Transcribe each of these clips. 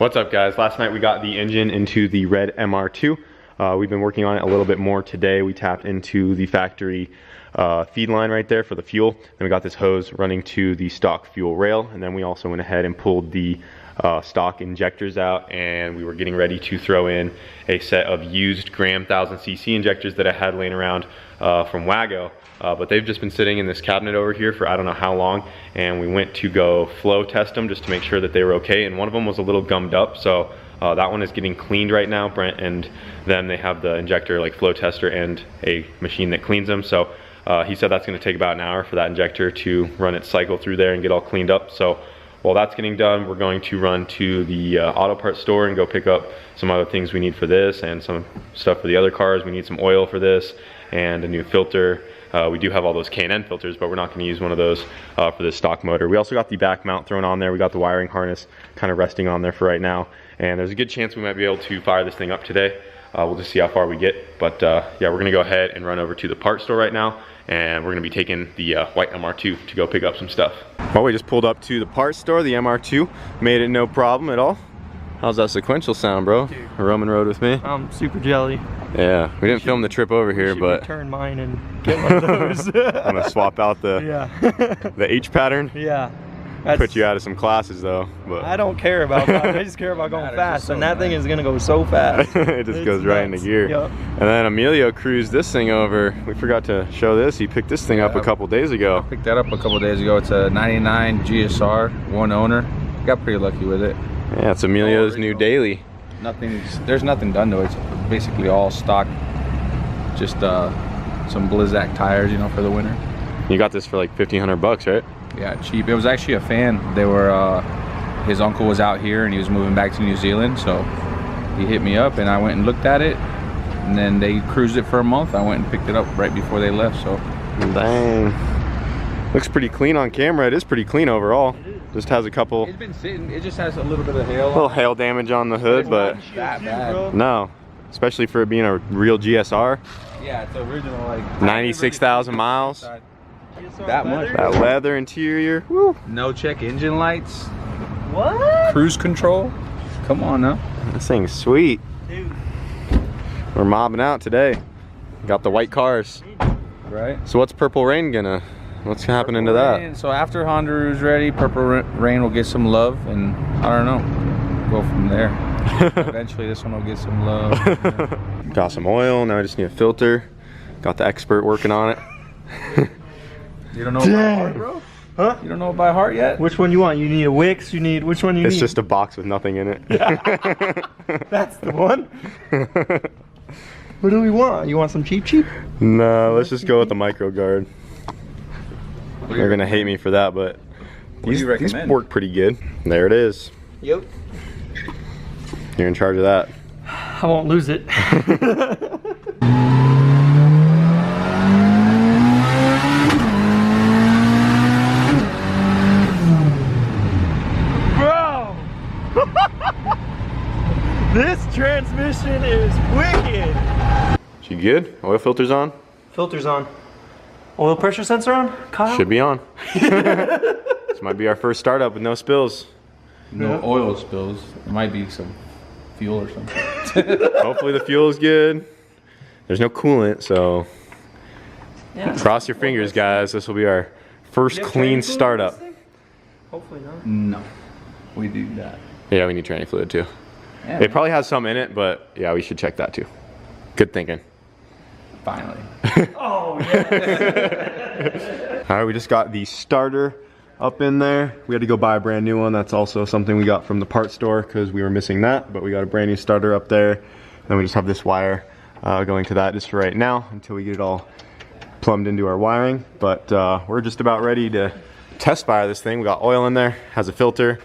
What's up, guys? Last night we got the engine into the red MR2. We've been working on it a little bit more today. We tapped into the factory feed line right there for the fuel. Then we got this hose running to the stock fuel rail, and then we also went ahead and pulled the stock injectors out, and we were getting ready to throw in a set of used Graham 1000cc injectors that I had laying around from Wago. But they've just been sitting in this cabinet over here for I don't know how long, and we went to go flow test them just to make sure that they were okay, and one of them was a little gummed up, so that one is getting cleaned right now. Brent and them, they have the injector like flow tester and a machine that cleans them, so he said that's going to take about an hour for that injector to run its cycle through there and get all cleaned up. So while that's getting done, we're going to run to the auto parts store and go pick up some other things we need for this and some stuff for the other cars. We need some oil for this and a new filter. We do have all those K&N filters, but we're not going to use one of those for this stock motor. We also got the back mount thrown on there. We got the wiring harness kind of resting on there for right now, and there's a good chance we might be able to fire this thing up today. We'll just see how far we get, but yeah, we're going to go ahead and run over to the parts store right now, and we're going to be taking the white MR2 to go pick up some stuff. Well, we just pulled up to the parts store. The MR2 made it no problem at all. How's that sequential sound, bro? Dude, Roman rode with me. I'm super jelly. Yeah, we didn't film the trip over here, but return mine and get one of those. I'm gonna swap out the the H pattern. Yeah. Put you out of some classes though. But I don't care about that. I just care about going fast, and that thing is gonna go so fast. It just goes right into gear. Yep. And then Emilio cruised this thing over. We forgot to show this. He picked this thing up a couple days ago. I picked that up a couple days ago. It's a 99 GSR, one owner. Got pretty lucky with it. Yeah, it's Emilio's new daily. There's nothing done to it. It's basically all stock. Just some Blizzak tires, you know, for the winter. You got this for like 1,500 bucks, right? Yeah, cheap. It was actually a fan. They were, his uncle was out here and he was moving back to New Zealand, so he hit me up and I went and looked at it, and then they cruised it for a month. I went and picked it up right before they left, so. Dang. Looks pretty clean on camera. It is pretty clean overall. Just has a couple. It's been sitting. It just has a little bit of hail. A little hail damage on the hood, but that bad. no, especially for it being a real GSR. Yeah, it's original, like 96,000 miles. That much. That leather interior. Woo. No check engine lights. What? Cruise control. Come on now. This thing's sweet. Dude. We're mobbing out today. Got the white cars. Right. So what's Purple Rain gonna? What's happening to that? So after Honda's ready, Purple Rain will get some love, and I don't know, go from there. Eventually this one will get some love. Got some oil, now I just need a filter. Got the expert working on it. You don't know it by heart, bro? Huh? You don't know it by heart yet? Which one you want? You need a Wix? You need, which one you need? It's just a box with nothing in it. That's the one. What do we want? You want some cheap? No, let's just go with the micro guard. They're gonna hate me for that, but these work pretty good. There it is. Yep. You're in charge of that. I won't lose it. Bro! This transmission is wicked. You good? Oil filter's on? Filter's on. Oil pressure sensor on? Kyle? Should be on. This might be our first startup with no spills. No oil spills. There might be some fuel or something. Hopefully the fuel is good. There's no coolant, so Yeah. cross your fingers, guys. This will be our first clean startup. Hopefully not. No. We do that. Yeah, we need tranny fluid too. Yeah, It probably has some in it, but yeah, we should check that too. Good thinking. finally. Oh, yeah. All right, we just got the starter up in there. We had to go buy a brand new one. That's also something we got from the parts store because we were missing that, but we got a brand new starter up there. Then we just have this wire going to that just for right now until we get it all plumbed into our wiring. But we're just about ready to test fire this thing. We got oil in there, has a filter.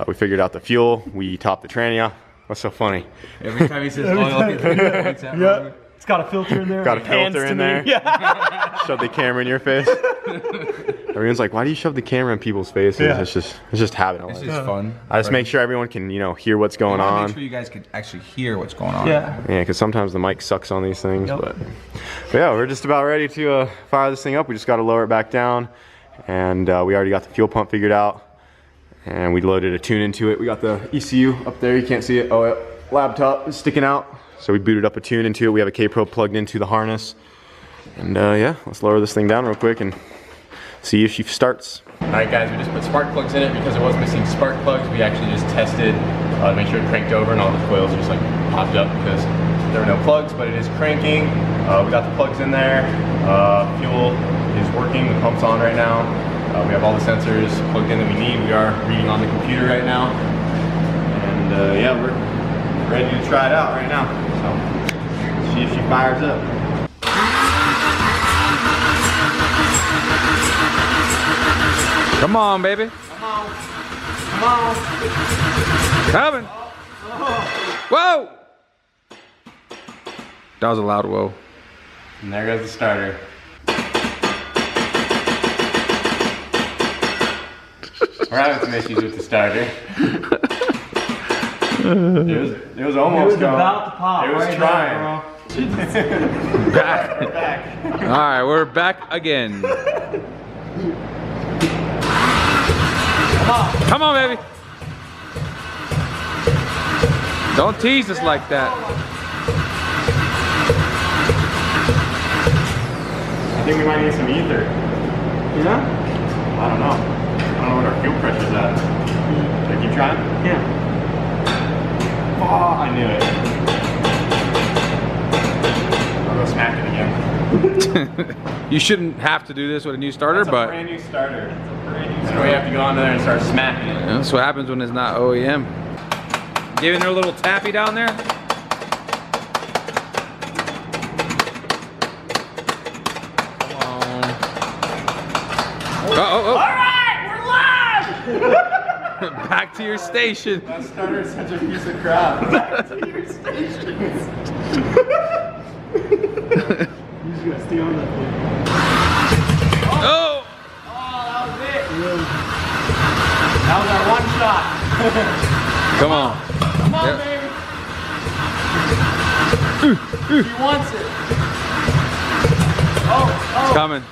We figured out the fuel. We topped the tranny off. What's so funny? Every time he says oil, he points at me. It's got a filter in there. Got a filter in there. Yeah. Shove the camera in your face. Everyone's like, why do you shove the camera in people's faces? Yeah. It's just habit. It's just fun. I just make sure everyone can, you know, hear what's going on. Make sure you guys could actually hear what's going on. Yeah. Yeah, because sometimes the mic sucks on these things. Yep. But yeah, we're just about ready to fire this thing up. We just got to lower it back down, and we already got the fuel pump figured out. And we loaded a tune into it. We got the ECU up there, you can't see it. Oh, yeah. Laptop is sticking out. So we booted up a tune into it. We have a K-Pro plugged into the harness. And yeah, let's lower this thing down real quick and see if she starts. All right guys, we just put spark plugs in it because it was missing spark plugs. We actually just tested to make sure it cranked over and all the coils just like popped up because there were no plugs, but it is cranking. We got the plugs in there. Fuel is working, the pump's on right now. We have all the sensors plugged in that we need. We are reading on the computer right now. And yeah, we're ready to try it out right now. So, see if she fires up. Come on, baby. Come on. Come on. Coming. Whoa! That was a loud whoa. And there goes the starter. We're having some issues with the starter. It was almost going. About to pop. It was right trying. Now, Back. We're back. All right, we're back again. Come on, baby. Don't tease us like that. I think we might need some ether. Yeah? I don't know. I don't know what our fuel pressure's at. Should I keep trying? Yeah. Oh, I knew it. I'll go smack it again. You shouldn't have to do this with a new starter, That's a but brand new starter. That's a brand new starter. So we have to go on there and start smacking it. that's what happens when it's not OEM. Giving her a little tappy down there. Come on. Oh. All right, we're live! Back to your station. That starter is such a piece of crap. Back to your stations. You just gotta stay on that thing. Oh! Oh, that was it. That was our one shot. Come on. Come on, Yep. baby. She wants it. Oh. It's coming.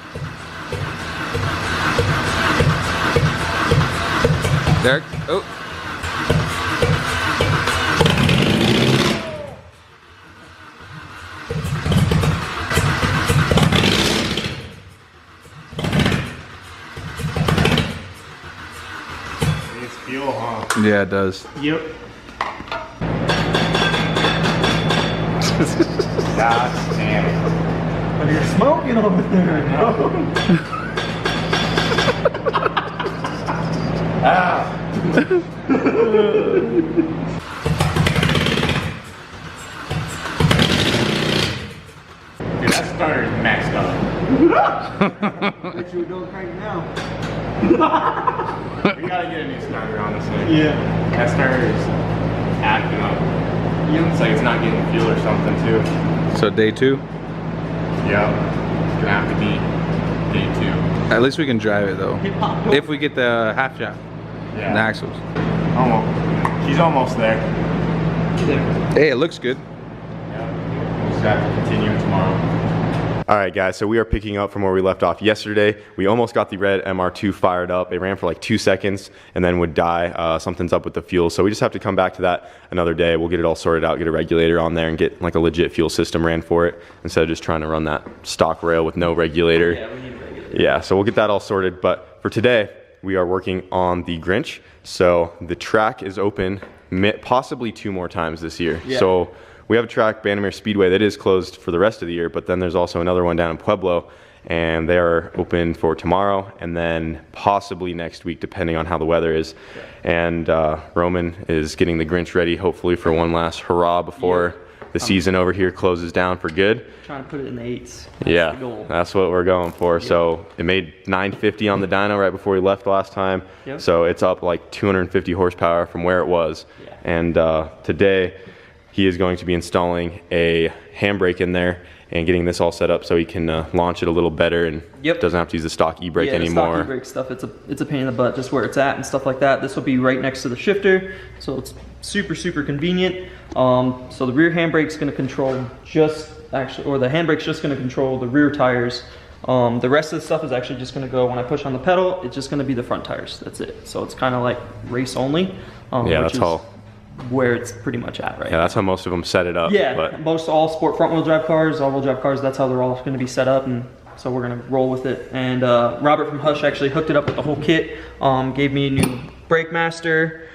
There. Oh. It's fuel, huh? Yeah, it does. Yep. God damn it. But you're smoking over there. Ah. Dude, that starter is maxed up. Bet you we don't crank now. We gotta get a new starter on this thing. Yeah. That starter is acting up. It's like it's not getting fuel or something too. So day 2. Yep. It's gonna have to be day 2. At least we can drive it though. He popped over. If we get the half shaft, Yeah. the axles. Almost. She's almost there. Hey, it looks good. Yeah. We'll just have to continue tomorrow. All right, guys, so we are picking up from where we left off yesterday. We almost got the red MR2 fired up. It ran for like 2 seconds and then would die. Something's up with the fuel, so we just have to come back to that another day. We'll get it all sorted out, get a regulator on there, and get like a legit fuel system ran for it instead of just trying to run that stock rail with no regulator. Yeah, we need a regulator. Yeah, so we'll get that all sorted. But for today, we are working on the Grinch. So the track is open possibly 2 more times this year. Yeah. So we have a track, Bandamere Speedway, that is closed for the rest of the year, but then there's also another one down in Pueblo, and they are open for tomorrow and then possibly next week, depending on how the weather is. And Roman is getting the Grinch ready, hopefully for one last hurrah before the season over here closes down for good. Trying to put it in the 8s. Yeah, the goal. that's what we're going for. So it made 950 on the dyno right before we left last time. Yep. So it's up like 250 horsepower from where it was. Yeah. And today he is going to be installing a handbrake in there and getting this all set up so he can launch it a little better and doesn't have to use the stock e-brake anymore. The stock e-brake stuff, it's a pain in the butt just where it's at and stuff like that. This will be right next to the shifter, so it's super convenient. So the rear handbrake's going to control the handbrake's just going to control the rear tires The rest of the stuff is actually just gonna go, when I push on the pedal, it's just gonna be the front tires, that's it. So it's kind of like race only. Yeah, which that's is all. where it's pretty much at right Yeah, that's how most of them set it up. Yeah, but most all sport front wheel drive cars, all wheel drive cars, that's how they're all gonna be set up, and so we're gonna roll with it. And Robert from Hush actually hooked it up with the whole kit, gave me a new brake master,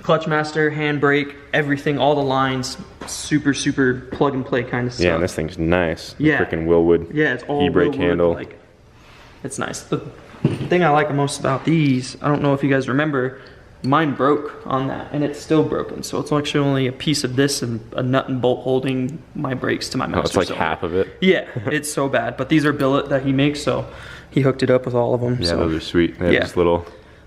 clutch master, handbrake, everything, all the lines, super plug and play kind of stuff. yeah, and this thing's nice. Yeah. Freaking Willwood. Yeah, it's all e-brake Willwood, handle. like, it's nice. The thing I like the most about these, I don't know if you guys remember, mine broke on that, and it's still broken. So it's actually only a piece of this and a nut and bolt holding my brakes to my master Oh, it's like cylinder. half of it. Yeah, it's so bad. But these are billet that he makes, so he hooked it up with all of them. Yeah, so. those are sweet. They have Yeah. this little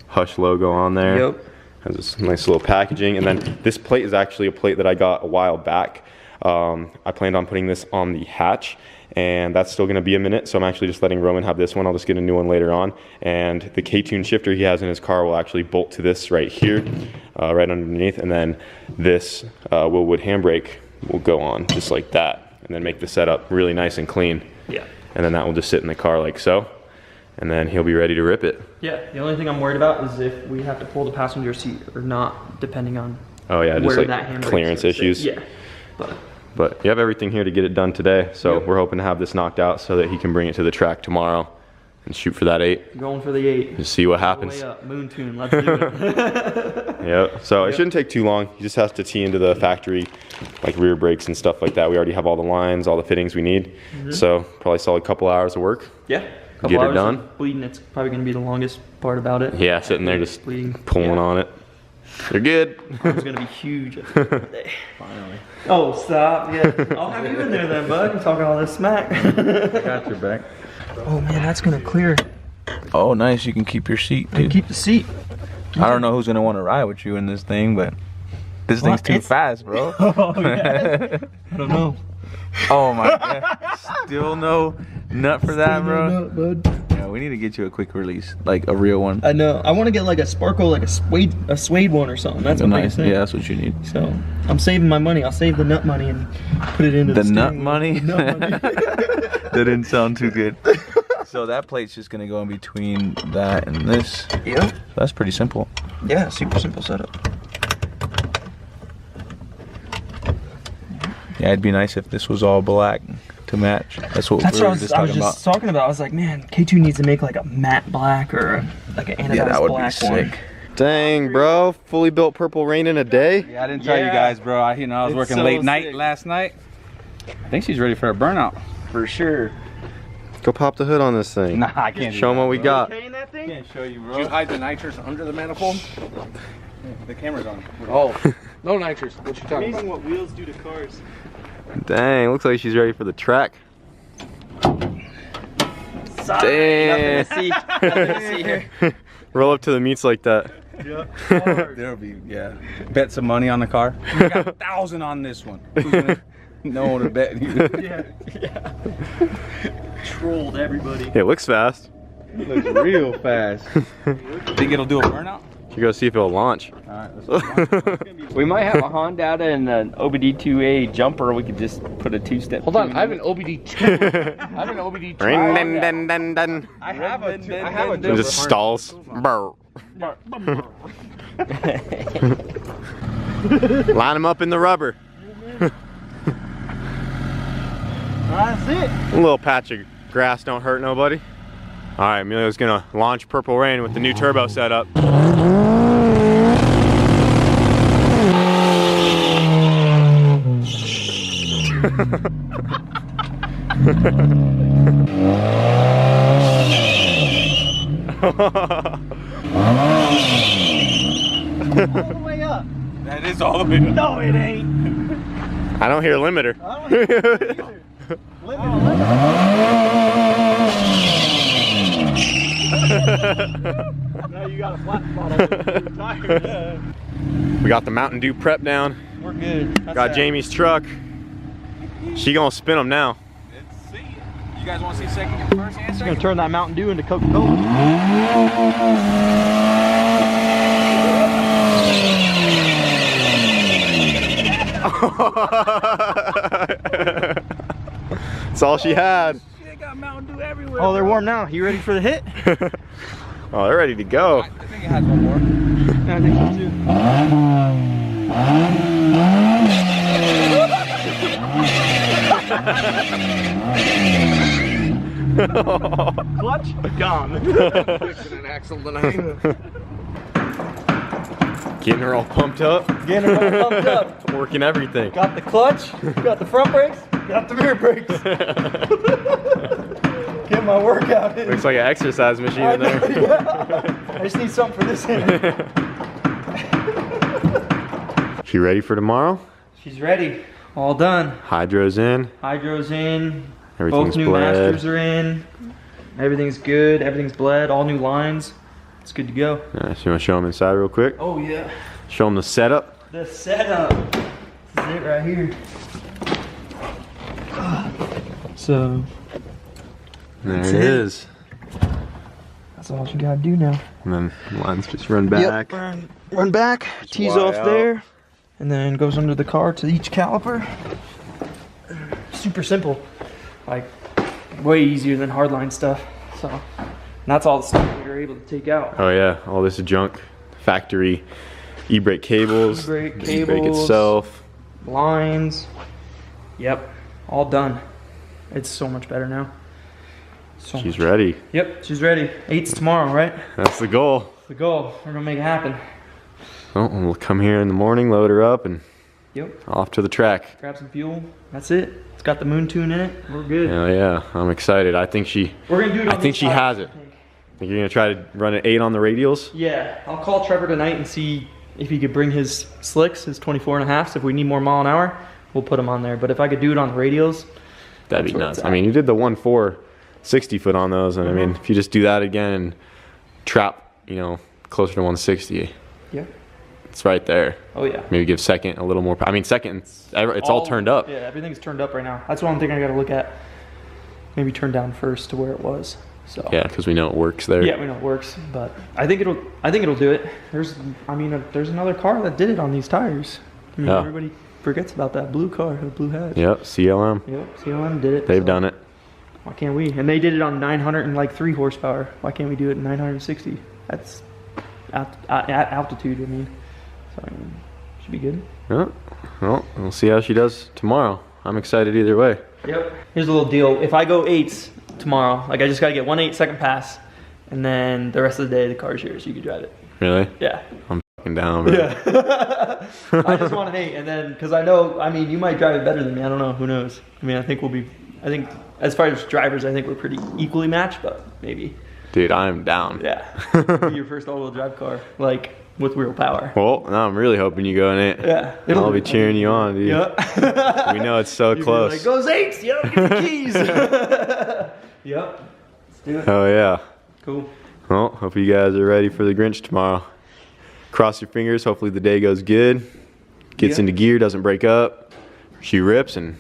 Hush logo on there. Yep. Has this nice little packaging, and then this plate is actually a plate that I got a while back. I planned on putting this on the hatch, and that's still going to be a minute, so I'm actually just letting Roman have this one. I'll just get a new one later on, and the K-Tune shifter he has in his car will actually bolt to this right here, right underneath, and then this Willwood handbrake will go on just like that, and then make the setup really nice and clean. Yeah. And then that will just sit in the car like so, and then he'll be ready to rip it. Yeah, the only thing I'm worried about is if we have to pull the passenger seat or not, depending on Oh yeah, just where like that handbrake clearance sits. issues. Yeah. But you have everything here to get it done today, so Yep. we're hoping to have this knocked out so that he can bring it to the track tomorrow and shoot for that 8. Going for the 8. Just see what All happens. the way up, moon tune, let's do it. Yep. So it Yep. shouldn't take too long. He just has to tee into the factory, like rear brakes and stuff like that. We already have all the lines, all the fittings we need. So probably solid couple hours of work. Yeah. Couple Get it hours done. of bleeding, it's probably going to be the longest part about it. Yeah, sitting there just bleeding. pulling Yeah. on it. You're good. It's going to be huge at the end of the day. Finally. Oh, stop. Yeah. I'll have you in there then, bud. You talking all this smack. Got your back. Oh, man, that's going to clear. Oh, nice. You can keep your seat, too. Keep the seat. I don't know who's gonna want to ride with you in this thing, but this thing's too It's- fast, bro. Oh, yeah. I don't know. Oh my god. Still no nut for that, bro. No, bud. Yeah, we need to get you a quick release, like a real one. I know. I want to get like a sparkle, like a suede one or something. That's what Nice. they say. Yeah, that's what you need. So I'm saving my money. I'll save the nut money and put it into The the nut steering wheel. money? Nut money. That didn't sound too good. So that plate's just gonna go in between that and this. Yep. That's pretty simple. Yeah, super simple setup. Yeah, it'd be nice if this was all black to match. That's what That's we what were I just was talking about. just talking about. I was like, man, K2 needs to make like a matte black or like an anodized Yeah, that would be black one. sick. Dang, bro. Fully built purple rain in a day. Yeah, I didn't tell you Yeah. guys, bro. I was It's working so late night sick. last night. I think she's ready for a burnout. For sure. Go pop the hood on this thing. Nah, I can't. Show them what we got. Okay in that thing? Can't show you, bro. Did you hide the nitrous under the manifold? The camera's on. Oh, no nitrous. What you talking Amazing about? what wheels do to cars. Dang, looks like she's ready for the track. Sorry, Damn. nothing to see. Nothing to see here. Roll up to the meets like that. There'll be, yeah. Bet some money on the car. You got 1,000 on this one. Who's gonna know to bet you? Yeah. Trolled everybody. It looks fast. It looks real fast. Think it'll do a burnout? Should go see if it'll launch. Alright, let's go. We might have a Honda and an OBD2A jumper. We could just put a two-step. Hold on, I have an OBD2. I have an OBD2. Ring, dun, dun, dun, dun. I have a It just stalls. Brr. Line them up in the rubber. That's it. A little patch of grass don't hurt nobody. All right, Emilio's gonna launch Purple Rain with the new turbo setup. All the way up. That is all the way up. No, it ain't. I don't hear limiter. I don't either. Now you got a flat spot on the tires. We got the Mountain Dew prep down. We're good. That's Got that. Jamie's truck. She gonna spin them now. Let's see. You guys want to see second and first and Just gonna second? turn that Mountain Dew into Coca-Cola. That's all she had. She got got Mountain Dew everywhere. Oh, they're bro. warm now. You ready for the hit? Oh, they're ready to go. I think it has one more. I think so too. Clutch gone. Fixing an axle tonight. Getting her all pumped up. Getting her all pumped up. Working everything. Got the clutch, got the front brakes, got the rear brakes. Get my workout in. Looks like an exercise machine in there. Yeah. I just need something for this hand. She ready for tomorrow? She's ready. All done. Hydro's in. Hydro's in. Everything's Both new bled. masters are in. Everything's good. Everything's bled. All new lines. It's good to go. Nice. You want to show them inside real quick? Oh yeah. Show them the setup. The setup. This is it right here. So There That's it it. is. that's all you gotta do now. And then lines just run back. Yep, run back, tees wide off out. there, and then goes under the car to each caliper. Super simple, like way easier than hardline stuff. So and that's all the stuff we were able to take out. Oh yeah, all this junk. Factory e-brake cables. E-brake the e-brake cables. itself. Lines, yep, all done. It's so much better now. So She's much. ready. Yep, she's ready. 8's tomorrow, right? That's the goal. The goal. We're gonna make it happen. Well, we'll come here in the morning, load her up, and Yep. off to the track. Grab some fuel. That's it. It's got the moon tune in it. We're good. Hell yeah, I'm excited. I think she. We're gonna do it. I On think these she tires, has I it. think. Think you're gonna try to run an 8 on the radials? Yeah, I'll call Trevor tonight and see if he could bring his slicks, his 24.5s. If we need more mile an hour, we'll put them on there. But if I could do it on the radials, That'd be That's where nuts. it's I at. mean, you did the 1.4 60 foot on those, and I mean, if you just do that again and trap, you know, closer to 160, yeah. it's right there. Oh yeah. Maybe give second a little more. I mean, second, it's all turned up. Yeah, everything's turned up right now. That's one thing I got to look at. Maybe turn down first to where it was. So. Yeah, because we know it works there. Yeah, we know it works, but I think it'll do it. There's another car that did it on these tires. I mean, Yeah. everybody forgets about that blue car, the blue hatch. Yep, CLM. Yep, CLM did it. They've so done it. Why can't we? And they did it on 903 horsepower. Why can't we do it in 960? That's at altitude. I mean, so I mean, should be good. Yeah. Well, we'll see how she does tomorrow. I'm excited either way. Yep. Here's a little deal. If I go 8s tomorrow, like I just gotta get 1/8 second pass, and then the rest of the day the car's yours. You can drive it. Really? Yeah. I'm fucking down, bro. Yeah. I just want an 8, and then because I know, I mean, you might drive it better than me. I don't know. Who knows? I mean, I think as far as drivers, I think we're pretty equally matched, but maybe. Dude, I'm down. Yeah. Be your first all-wheel drive car, like with real power. Well, now I'm really hoping you go in it. Yeah. I'll be cheering you on, dude. Yep. We know it's so You'd be close. Like, goes 8s. Yep. Get the keys. Yep. Let's do it. Oh yeah. Cool. Well, hope you guys are ready for the Grinch tomorrow. Cross your fingers. Hopefully the day goes good. Gets Yeah. into gear, doesn't break up. She rips, and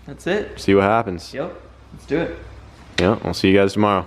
That's it. see what happens. Yep. Let's do it. Yeah, we'll see you guys tomorrow.